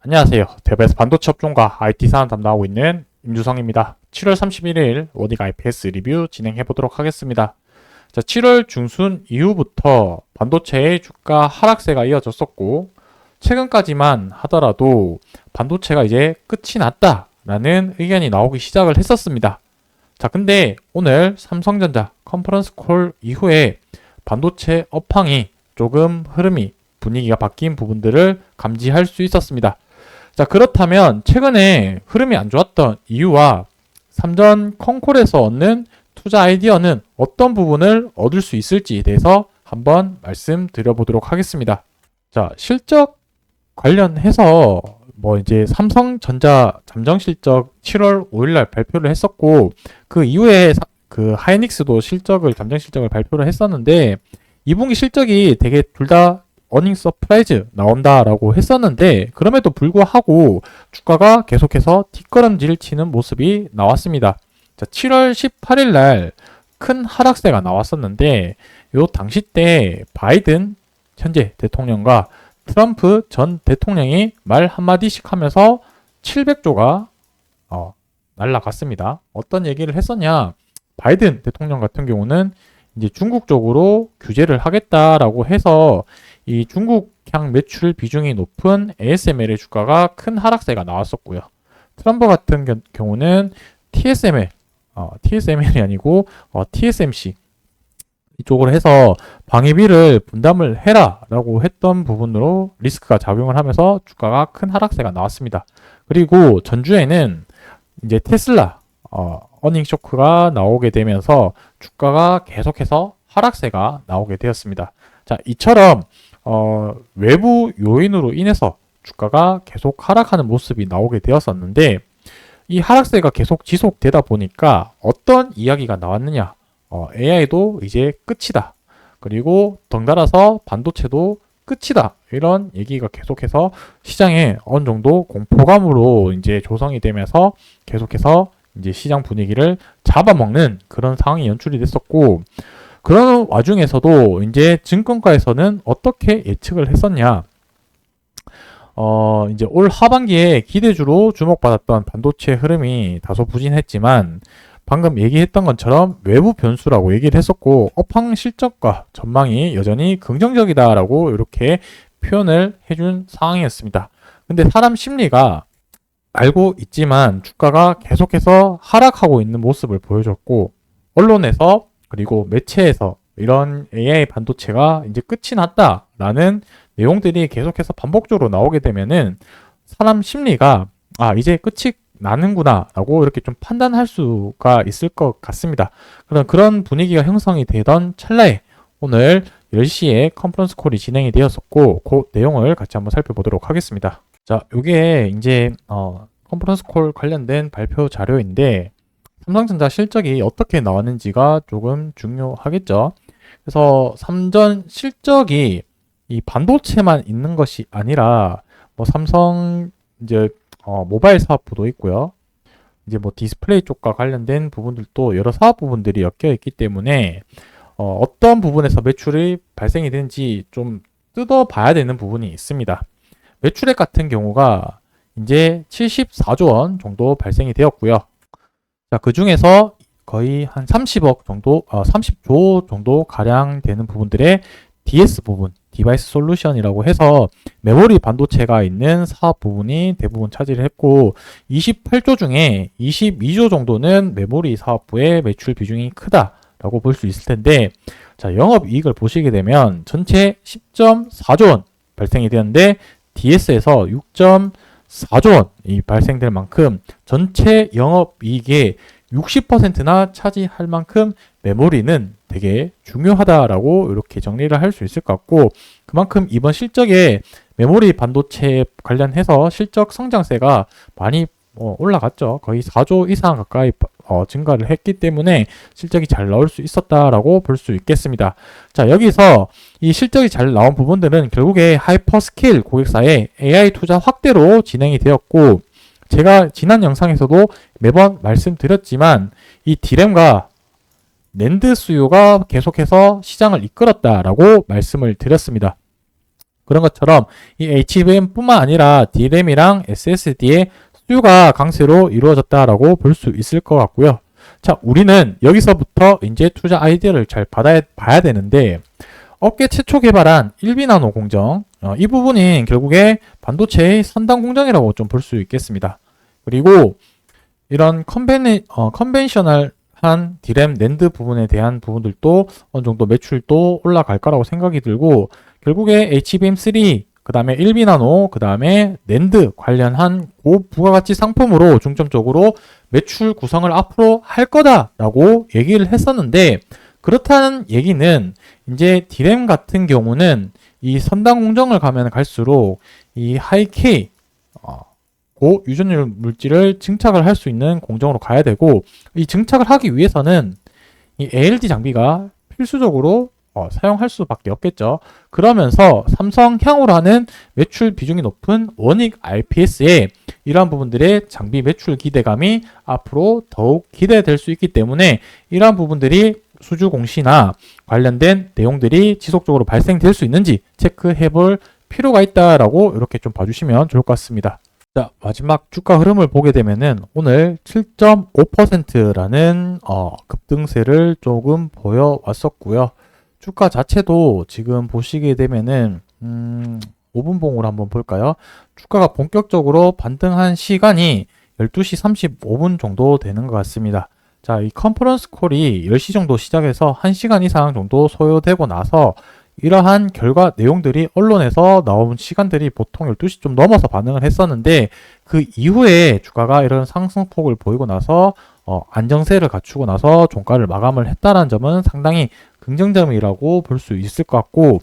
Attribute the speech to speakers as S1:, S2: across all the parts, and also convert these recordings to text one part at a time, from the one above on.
S1: 안녕하세요. 대배에서 반도체 업종과 IT 산업 담당하고 있는 임주성입니다. 7월 31일 워닝 IPS 리뷰 진행해 보도록 하겠습니다. 자, 7월 중순 이후부터 반도체의 주가 하락세가 이어졌었고, 최근까지만 하더라도 반도체가 이제 끝이 났다라는 의견이 나오기 시작을 했었습니다. 자, 근데 오늘 삼성전자 컨퍼런스 콜 이후에 반도체 업황이 조금 흐름이 분위기가 바뀐 부분들을 감지할 수 있었습니다. 자, 그렇다면 최근에 흐름이 안 좋았던 이유와 삼전 컨콜에서 얻는 투자 아이디어는 어떤 부분을 얻을 수 있을지에 대해서 한번 말씀드려 보도록 하겠습니다. 자, 실적 관련해서 이제 삼성전자 잠정 실적 7월 5일날 발표를 했었고, 그 이후에 그 하이닉스도 잠정 실적을 발표를 했었는데, 2분기 실적이 되게 둘 다 어닝 서프라이즈 나온다라고 했었는데, 그럼에도 불구하고 주가가 계속해서 뒷걸음질 치는 모습이 나왔습니다. 자, 7월 18일 날 큰 하락세가 나왔었는데, 요 당시 때 바이든 현재 대통령과 트럼프 전 대통령이 말 한마디씩 하면서 700조가 날라갔습니다. 어떤 얘기를 했었냐? 바이든 대통령 같은 경우는 이제 중국 쪽으로 규제를 하겠다라고 해서 이 중국향 매출 비중이 높은 ASML의 주가가 큰 하락세가 나왔었고요. 트럼프 같은 경우는 TSML이 아니고 TSMC 이쪽으로 해서 방위비를 분담을 해라라고 했던 부분으로 리스크가 작용을 하면서 주가가 큰 하락세가 나왔습니다. 그리고 전주에는 이제 테슬라 어닝 쇼크가 나오게 되면서 주가가 계속해서 하락세가 나오게 되었습니다. 자, 이처럼 외부 요인으로 인해서 주가가 계속 하락하는 모습이 나오게 되었었는데, 이 하락세가 계속 지속되다 보니까 어떤 이야기가 나왔느냐? AI도 이제 끝이다. 그리고 덩달아서 반도체도 끝이다. 이런 얘기가 계속해서 시장에 어느 정도 공포감으로 이제 조성이 되면서 계속해서 이제 시장 분위기를 잡아먹는 그런 상황이 연출이 됐었고, 그런 와중에서도 이제 증권가에서는 어떻게 예측을 했었냐? 이제 올 하반기에 기대주로 주목받았던 반도체 흐름이 다소 부진했지만, 방금 얘기했던 것처럼 외부 변수라고 얘기를 했었고, 업황 실적과 전망이 여전히 긍정적이다라고 이렇게 표현을 해준 상황이었습니다. 근데 사람 심리가 알고 있지만 주가가 계속해서 하락하고 있는 모습을 보여줬고, 언론에서 그리고 매체에서 이런 AI 반도체가 이제 끝이 났다라는 내용들이 계속해서 반복적으로 나오게 되면은 사람 심리가 이제 끝이 나는구나 라고 이렇게 좀 판단할 수가 있을 것 같습니다. 그런 분위기가 형성이 되던 찰나에 오늘 10시에 컨퍼런스 콜이 진행이 되었었고, 그 내용을 같이 한번 살펴보도록 하겠습니다. 자, 요게 이제 컨퍼런스 콜 관련된 발표 자료인데, 삼성전자 실적이 어떻게 나왔는지가 조금 중요하겠죠. 그래서 삼전 실적이 이 반도체만 있는 것이 아니라 삼성 이제 모바일 사업부도 있고요. 이제 디스플레이 쪽과 관련된 부분들도 여러 사업 부분들이 엮여 있기 때문에 어떤 부분에서 매출이 발생이 되는지 좀 뜯어봐야 되는 부분이 있습니다. 매출액 같은 경우가 이제 74조 원 정도 발생이 되었고요. 자, 그 중에서 거의 한 30억 정도, 30조 정도 가량 되는 부분들의 DS 부분, 디바이스 솔루션이라고 해서 메모리 반도체가 있는 사업 부분이 대부분 차지를 했고, 28조 중에 22조 정도는 메모리 사업부의 매출 비중이 크다라고 볼 수 있을 텐데, 자, 영업이익을 보시게 되면 전체 10.4조 원 발생이 되는데, DS에서 6.4조 원이 발생될 만큼 전체 영업이익의 60%나 차지할 만큼 메모리는 되게 중요하다라고 이렇게 정리를 할 수 있을 것 같고, 그만큼 이번 실적에 메모리 반도체 관련해서 실적 성장세가 많이 올라갔죠. 거의 4조 이상 가까이 증가를 했기 때문에 실적이 잘 나올 수 있었다라고 볼 수 있겠습니다. 자, 여기서 이 실적이 잘 나온 부분들은 결국에 하이퍼스케일 고객사의 AI 투자 확대로 진행이 되었고, 제가 지난 영상에서도 매번 말씀드렸지만 이 디램과 낸드 수요가 계속해서 시장을 이끌었다라고 말씀을 드렸습니다. 그런 것처럼 이 HBM뿐만 아니라 DRAM이랑 SSD의 수요가 강세로 이루어졌다라고 볼 수 있을 것 같고요. 자, 우리는 여기서부터 이제 투자 아이디어를 잘 봐야 되는데, 업계 최초 개발한 1비나노 공정, 이 부분이 결국에 반도체의 선당 공정이라고 좀 볼 수 있겠습니다. 그리고 이런 컨벤셔널한 디램, 낸드 부분에 대한 부분들도 어느 정도 매출도 올라갈 거라고 생각이 들고, 결국에 HBM3, 그 다음에 1비나노, 그 다음에 낸드 관련한 고부가가치 상품으로 중점적으로 매출 구성을 앞으로 할 거다라고 얘기를 했었는데, 그렇다는 얘기는 이제 디램 같은 경우는 이 선당 공정을 가면 갈수록 이 하이K 고유전율 물질을 증착을 할 수 있는 공정으로 가야 되고, 이 증착을 하기 위해서는 이 ALD 장비가 필수적으로 사용할 수밖에 없겠죠. 그러면서 삼성향으로 하는 매출 비중이 높은 원익 RPS에 이러한 부분들의 장비 매출 기대감이 앞으로 더욱 기대될 수 있기 때문에 이러한 부분들이 수주 공시나 관련된 내용들이 지속적으로 발생될 수 있는지 체크해 볼 필요가 있다라고 이렇게 좀 봐주시면 좋을 것 같습니다. 자, 마지막 주가 흐름을 보게 되면은 오늘 7.5%라는 급등세를 조금 보여왔었고요. 주가 자체도 지금 보시게 되면은 5분봉으로 한번 볼까요? 주가가 본격적으로 반등한 시간이 12시 35분 정도 되는 것 같습니다. 자, 이 컨퍼런스 콜이 10시 정도 시작해서 1시간 이상 정도 소요되고 나서 이러한 결과 내용들이 언론에서 나온 시간들이 보통 12시 좀 넘어서 반응을 했었는데, 그 이후에 주가가 이런 상승폭을 보이고 나서 안정세를 갖추고 나서 종가를 마감을 했다는 점은 상당히 긍정점이라고 볼 수 있을 것 같고,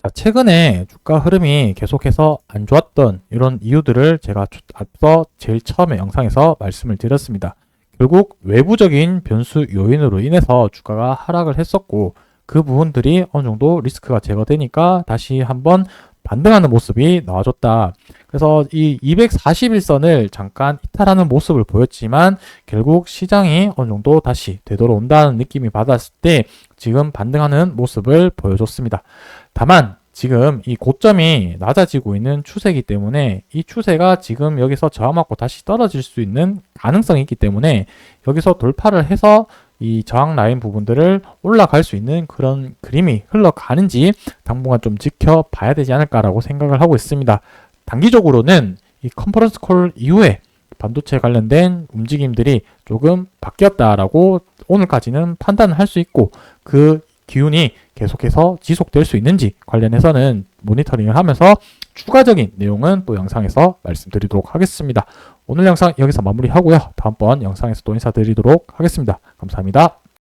S1: 자, 최근에 주가 흐름이 계속해서 안 좋았던 이런 이유들을 제가 앞서 제일 처음에 영상에서 말씀을 드렸습니다. 결국 외부적인 변수 요인으로 인해서 주가가 하락을 했었고, 그 부분들이 어느 정도 리스크가 제거되니까 다시 한번 반등하는 모습이 나와줬다. 그래서 이 241선을 잠깐 이탈하는 모습을 보였지만 결국 시장이 어느 정도 다시 되돌아온다는 느낌이 받았을 때 지금 반등하는 모습을 보여줬습니다. 다만 지금 이 고점이 낮아지고 있는 추세이기 때문에 이 추세가 지금 여기서 저항받고 다시 떨어질 수 있는 가능성이 있기 때문에 여기서 돌파를 해서 이 저항 라인 부분들을 올라갈 수 있는 그런 그림이 흘러가는지 당분간 좀 지켜봐야 되지 않을까라고 생각을 하고 있습니다. 단기적으로는 이 컨퍼런스 콜 이후에 반도체 관련된 움직임들이 조금 바뀌었다라고 오늘까지는 판단을 할 수 있고, 그 기운이 계속해서 지속될 수 있는지 관련해서는 모니터링을 하면서 추가적인 내용은 또 영상에서 말씀드리도록 하겠습니다. 오늘 영상 여기서 마무리하고요. 다음번 영상에서 또 인사드리도록 하겠습니다. 감사합니다.